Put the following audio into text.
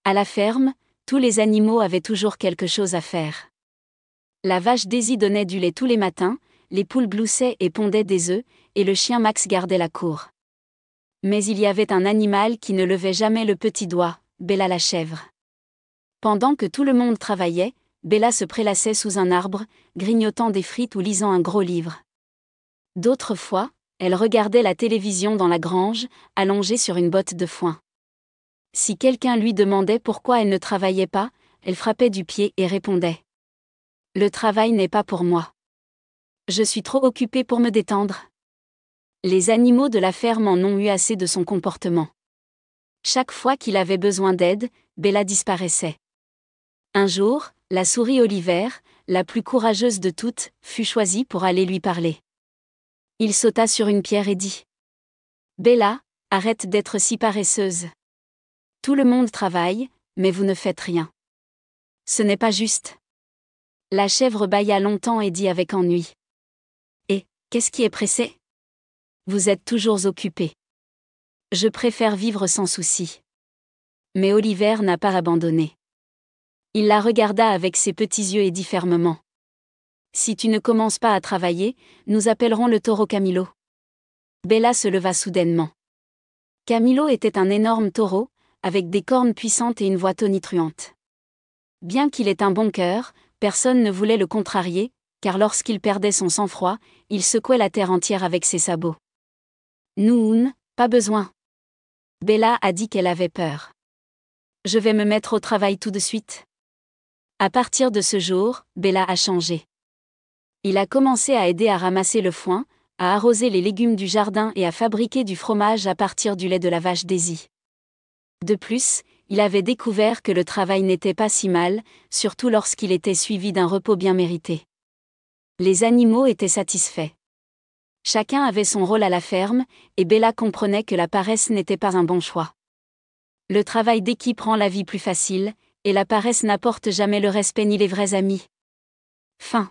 À la ferme, tous les animaux avaient toujours quelque chose à faire. La vache Daisy donnait du lait tous les matins, les poules bloussaient et pondaient des œufs, et le chien Max gardait la cour. Mais il y avait un animal qui ne levait jamais le petit doigt, Bella la chèvre. Pendant que tout le monde travaillait, Bella se prélassait sous un arbre, grignotant des frites ou lisant un gros livre. D'autres fois, elle regardait la télévision dans la grange, allongée sur une botte de foin. Si quelqu'un lui demandait pourquoi elle ne travaillait pas, elle frappait du pied et répondait : « Le travail n'est pas pour moi. Je suis trop occupée pour me détendre. » Les animaux de la ferme en ont eu assez de son comportement. Chaque fois qu'il avait besoin d'aide, Bella disparaissait. Un jour, la souris Oliver, la plus courageuse de toutes, fut choisie pour aller lui parler. Il sauta sur une pierre et dit : « Bella, arrête d'être si paresseuse. Tout le monde travaille, mais vous ne faites rien. Ce n'est pas juste. » La chèvre bâilla longtemps et dit avec ennui : « Et, qu'est-ce qui est pressé ? Vous êtes toujours occupé. Je préfère vivre sans souci. » Mais Oliver n'a pas abandonné. Il la regarda avec ses petits yeux et dit fermement : « Si tu ne commences pas à travailler, nous appellerons le taureau Camilo. » Bella se leva soudainement. Camilo était un énorme taureau, avec des cornes puissantes et une voix tonitruante. Bien qu'il ait un bon cœur, personne ne voulait le contrarier, car lorsqu'il perdait son sang-froid, il secouait la terre entière avec ses sabots. « Noun, pas besoin. » Bella a dit qu'elle avait peur. « Je vais me mettre au travail tout de suite. » À partir de ce jour, Bella a changé. Il a commencé à aider à ramasser le foin, à arroser les légumes du jardin et à fabriquer du fromage à partir du lait de la vache Daisy. De plus, il avait découvert que le travail n'était pas si mal, surtout lorsqu'il était suivi d'un repos bien mérité. Les animaux étaient satisfaits. Chacun avait son rôle à la ferme, et Bella comprenait que la paresse n'était pas un bon choix. Le travail d'équipe rend la vie plus facile, et la paresse n'apporte jamais le respect ni les vrais amis. Fin.